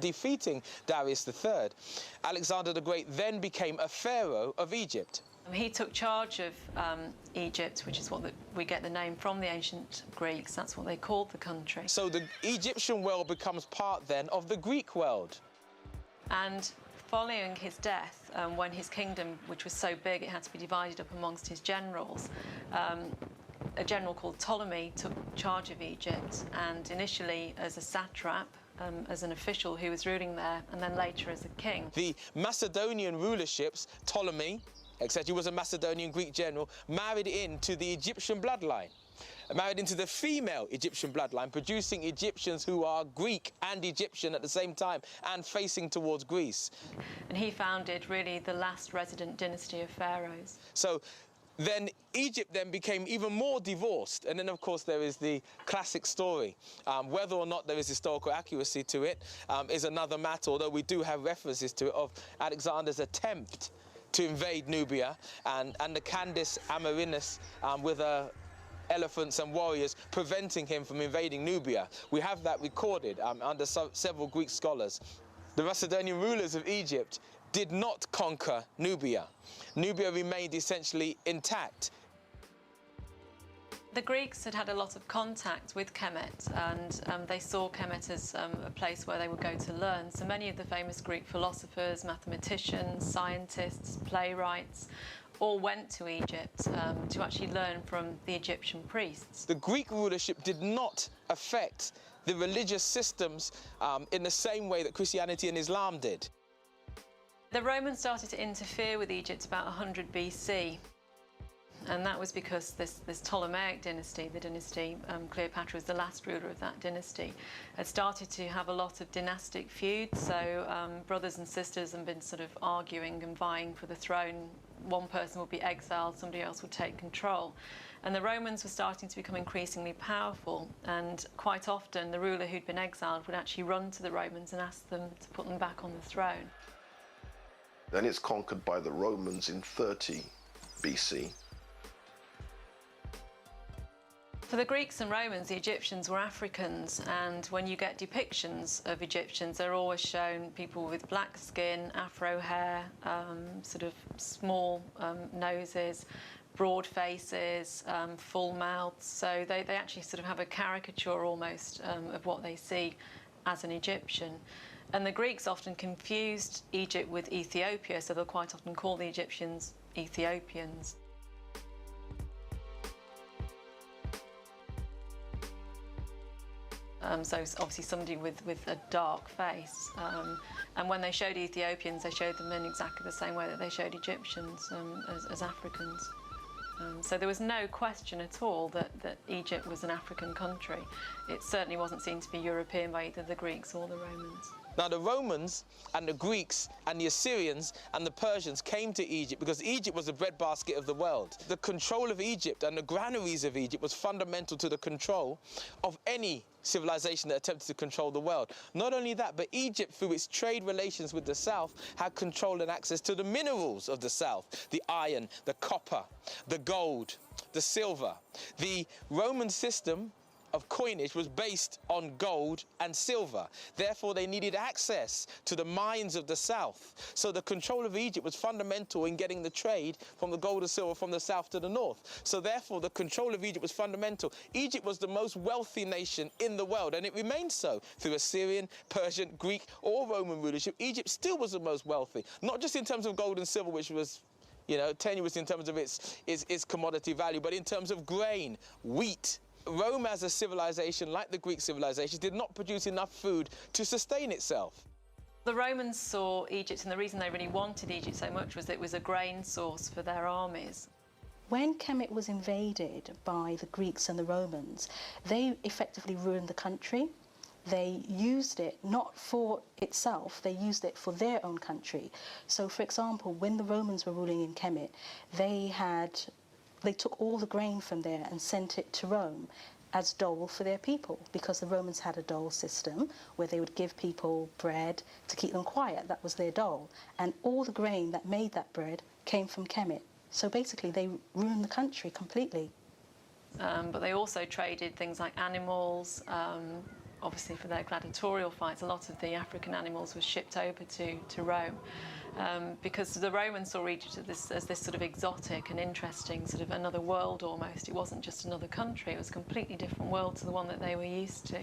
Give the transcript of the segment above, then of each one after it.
defeating Darius III, Alexander the Great then became a pharaoh of Egypt. He took charge of Egypt, which is what we get the name from the ancient Greeks. That's what they called the country. So the Egyptian world becomes part then of the Greek world. And following his death, when his kingdom, which was so big it had to be divided up amongst his generals, a general called Ptolemy took charge of Egypt, and initially as a satrap, as an official who was ruling there, and then later as a king. The Macedonian rulerships, Ptolemy, etc., he was a Macedonian Greek general, married into the Egyptian bloodline, married into the female Egyptian bloodline, producing Egyptians who are Greek and Egyptian at the same time and facing towards Greece. And he founded really the last resident dynasty of pharaohs. So then Egypt then became even more divorced, and then of course there is the classic story. Whether or not there is historical accuracy to it is another matter, although we do have references to it of Alexander's attempt to invade Nubia and the Candace Amerinus with elephants and warriors preventing him from invading Nubia. We have that recorded under several Greek scholars. The Macedonian rulers of Egypt did not conquer Nubia. Nubia remained essentially intact. The Greeks had had a lot of contact with Kemet, and they saw Kemet as a place where they would go to learn. So many of the famous Greek philosophers, mathematicians, scientists, playwrights, all went to Egypt to actually learn from the Egyptian priests. The Greek rulership did not affect the religious systems in the same way that Christianity and Islam did. The Romans started to interfere with Egypt about 100 BC. And that was because this Ptolemaic dynasty, the dynasty Cleopatra was the last ruler of that dynasty, had started to have a lot of dynastic feuds. So brothers and sisters had been sort of arguing and vying for the throne. One person would be exiled, somebody else would take control. And the Romans were starting to become increasingly powerful, and quite often the ruler who'd been exiled would actually run to the Romans and ask them to put them back on the throne. Then it's conquered by the Romans in 30 BC. For the Greeks and Romans, the Egyptians were Africans, and when you get depictions of Egyptians, they're always shown people with black skin, afro hair, sort of small noses, broad faces, full mouths. So they actually sort of have a caricature almost of what they see as an Egyptian. And the Greeks often confused Egypt with Ethiopia, so they'll quite often call the Egyptians Ethiopians. So obviously somebody with a dark face. And when they showed Ethiopians, they showed them in exactly the same way that they showed Egyptians as Africans. So there was no question at all that Egypt was an African country. It certainly wasn't seen to be European by either the Greeks or the Romans. Now the Romans and the Greeks and the Assyrians and the Persians came to Egypt because Egypt was the breadbasket of the world. The control of Egypt and the granaries of Egypt was fundamental to the control of any civilization that attempted to control the world. Not only that, but Egypt, through its trade relations with the South, had control and access to the minerals of the South, the iron, the copper, the gold, the silver. The Roman system of coinage was based on gold and silver. Therefore, they needed access to the mines of the South. So the control of Egypt was fundamental in getting the trade from the gold and silver from the South to the North. So therefore, the control of Egypt was fundamental. Egypt was the most wealthy nation in the world, and it remained so through Assyrian, Persian, Greek, or Roman rulership. Egypt still was the most wealthy, not just in terms of gold and silver, which was, you know, tenuous in terms of its commodity value, but in terms of grain, wheat. Rome as a civilization, like the Greek civilization, did not produce enough food to sustain itself. The Romans saw Egypt, and the reason they really wanted Egypt so much was that it was a grain source for their armies. When Kemet was invaded by the Greeks and the Romans, they effectively ruined the country. They used it not for itself, they used it for their own country. So, for example, when the Romans were ruling in Kemet, they took all the grain from there and sent it to Rome as dole for their people, because the Romans had a dole system where they would give people bread to keep them quiet. That was their dole. And all the grain that made that bread came from Kemet. So basically they ruined the country completely. But they also traded things like animals, obviously for their gladiatorial fights, a lot of the African animals were shipped over to Rome. Because the Romans saw Egypt as this sort of exotic and interesting, sort of another world almost. It wasn't just another country, it was a completely different world to the one that they were used to.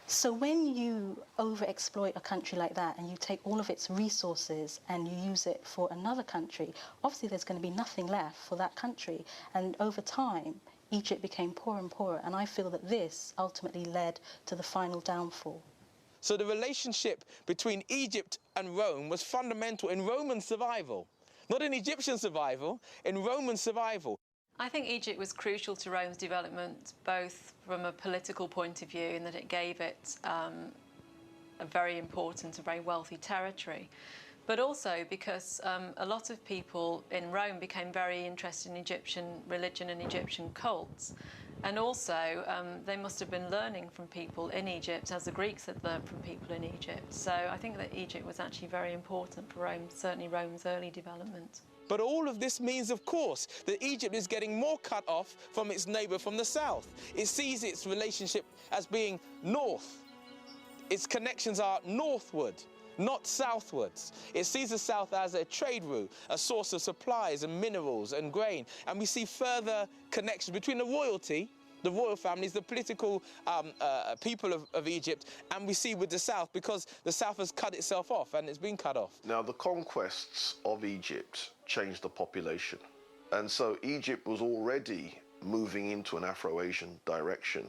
So when you overexploit a country like that and you take all of its resources and you use it for another country, obviously there's going to be nothing left for that country. And over time, Egypt became poorer and poorer. And I feel that this ultimately led to the final downfall. So the relationship between Egypt and Rome was fundamental in Roman survival. Not in Egyptian survival, in Roman survival. I think Egypt was crucial to Rome's development, both from a political point of view in that it gave it a very important, a very wealthy territory, but also because a lot of people in Rome became very interested in Egyptian religion and Egyptian cults. And also, they must have been learning from people in Egypt, as the Greeks had learned from people in Egypt. So I think that Egypt was actually very important for Rome, certainly Rome's early development. But all of this means, of course, that Egypt is getting more cut off from its neighbour from the south. It sees its relationship as being north. Its connections are northward, not southwards. It sees the south as a trade route, a source of supplies and minerals and grain. And we see further connections between the royalty, the royal families, the political people of Egypt, and we see with the south, because the south has cut itself off and it's been cut off. Now, the conquests of Egypt changed the population. And so Egypt was already moving into an Afro-Asian direction.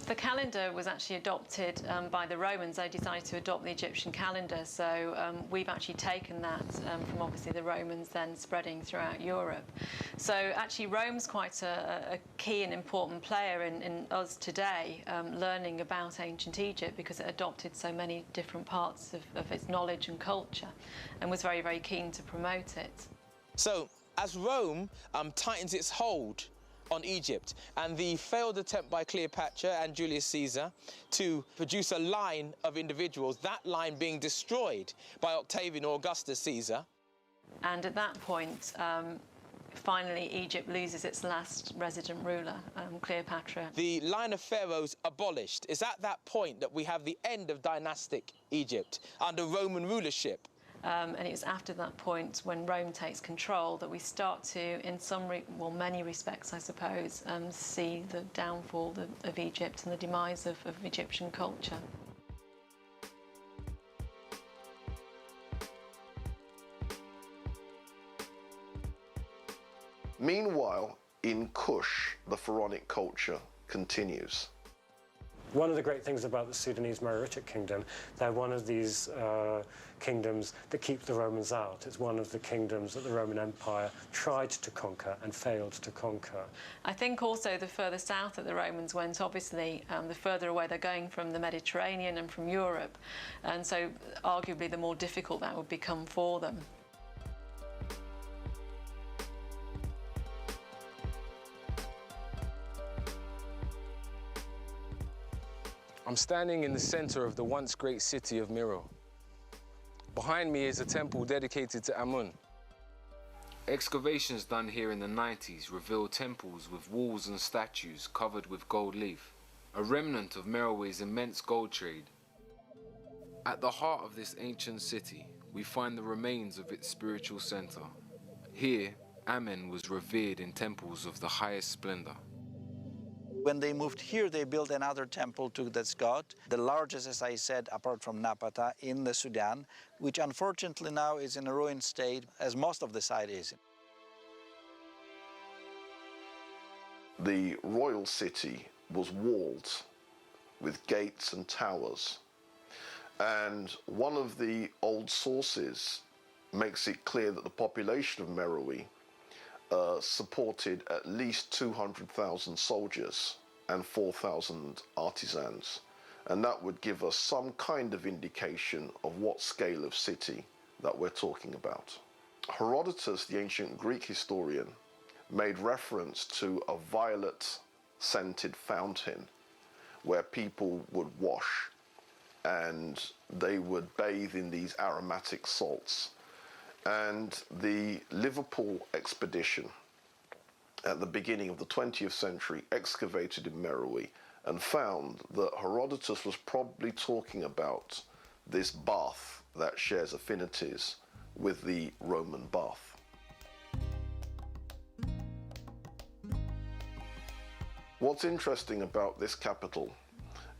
The calendar was actually adopted by the Romans. They decided to adopt the Egyptian calendar, so we've actually taken that from obviously the Romans, then spreading throughout Europe. So actually Rome's quite a key and important player in us today learning about ancient Egypt, because it adopted so many different parts of its knowledge and culture and was very, very keen to promote it. So as Rome tightens its hold on Egypt, and the failed attempt by Cleopatra and Julius Caesar to produce a line of individuals, that line being destroyed by Octavian or Augustus Caesar. And at that point, finally, Egypt loses its last resident ruler, Cleopatra. The line of pharaohs abolished. It's at that point that we have the end of dynastic Egypt under Roman rulership. And it was after that point, when Rome takes control, that we start to, in many respects, I suppose, see the downfall of Egypt and the demise of Egyptian culture. Meanwhile, in Kush, the pharaonic culture continues. One of the great things about the Sudanese Meroitic Kingdom, they're one of these kingdoms that keep the Romans out. It's one of the kingdoms that the Roman Empire tried to conquer and failed to conquer. I think also the further south that the Romans went, obviously, the further away they're going from the Mediterranean and from Europe, and so arguably the more difficult that would become for them. I'm standing in the center of the once great city of Miro. Behind me is a temple dedicated to Amun. Excavations done here in the 90s reveal temples with walls and statues covered with gold leaf, a remnant of Merowe's immense gold trade. At the heart of this ancient city, we find the remains of its spiritual center. Here, Amen was revered in temples of the highest splendor. When they moved here, they built another temple to this god, the largest, as I said, apart from Napata, in the Sudan, which unfortunately now is in a ruined state, as most of the site is. The royal city was walled with gates and towers. And one of the old sources makes it clear that the population of Meroe supported at least 200,000 soldiers and 4,000 artisans. And that would give us some kind of indication of what scale of city that we're talking about. Herodotus, the ancient Greek historian, made reference to a violet-scented fountain where people would wash and they would bathe in these aromatic salts. And the Liverpool expedition at the beginning of the 20th century excavated in Meroe and found that Herodotus was probably talking about this bath that shares affinities with the Roman bath. What's interesting about this capital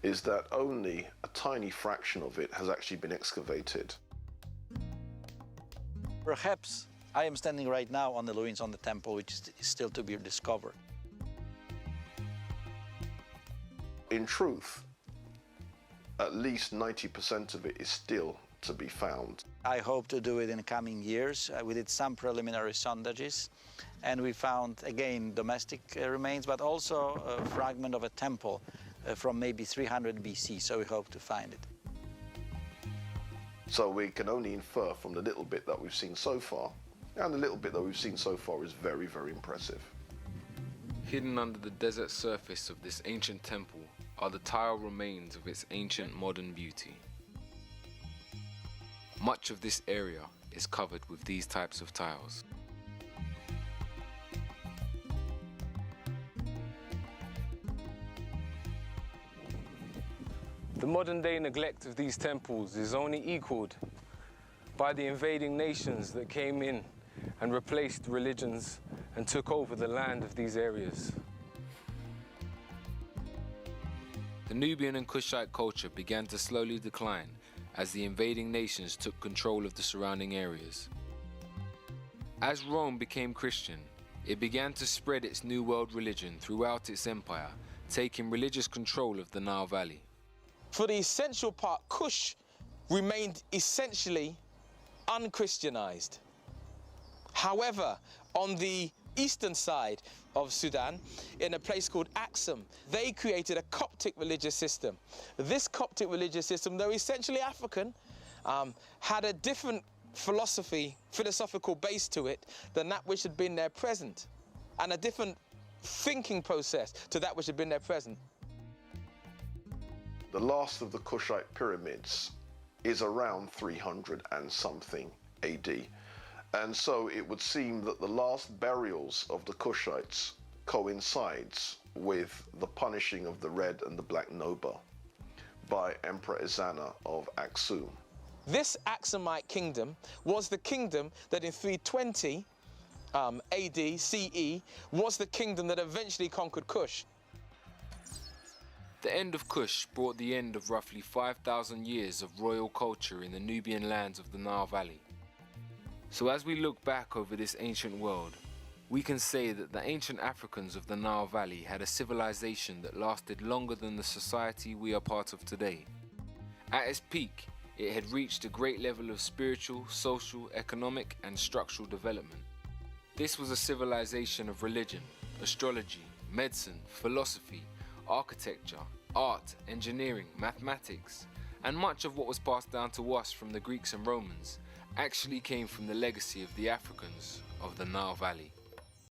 is that only a tiny fraction of it has actually been excavated. Perhaps I am standing right now on the ruins on the temple, which is still to be discovered. In truth, at least 90% of it is still to be found. I hope to do it in the coming years. We did some preliminary sondages, and we found, again, domestic remains, but also a fragment of a temple from maybe 300 BC, so we hope to find it. So we can only infer from the little bit that we've seen so far, and the little bit that we've seen so far is very, very impressive. Hidden under the desert surface of this ancient temple are the tile remains of its ancient modern beauty. Much of this area is covered with these types of tiles. The modern-day neglect of these temples is only equaled by the invading nations that came in and replaced religions and took over the land of these areas. The Nubian and Kushite culture began to slowly decline as the invading nations took control of the surrounding areas. As Rome became Christian, it began to spread its New World religion throughout its empire, taking religious control of the Nile Valley. For the essential part, Kush remained essentially unchristianized. However, on the eastern side of Sudan, in a place called Aksum, they created a Coptic religious system. This Coptic religious system, though essentially African, had a different philosophical base to it than that which had been there present, and a different thinking process to that which had been there present. The last of the Kushite pyramids is around 300 and something AD. And so it would seem that the last burials of the Kushites coincides with the punishing of the Red and the Black Noba by Emperor Ezana of Aksum. This Aksumite kingdom was the kingdom that in 320 AD, CE, was the kingdom that eventually conquered Kush. The end of Kush brought the end of roughly 5,000 years of royal culture in the Nubian lands of the Nile Valley. So as we look back over this ancient world, we can say that the ancient Africans of the Nile Valley had a civilization that lasted longer than the society we are part of today. At its peak, it had reached a great level of spiritual, social, economic, and structural development. This was a civilization of religion, astrology, medicine, philosophy, architecture, art, engineering, mathematics, and much of what was passed down to us from the Greeks and Romans actually came from the legacy of the Africans of the Nile Valley.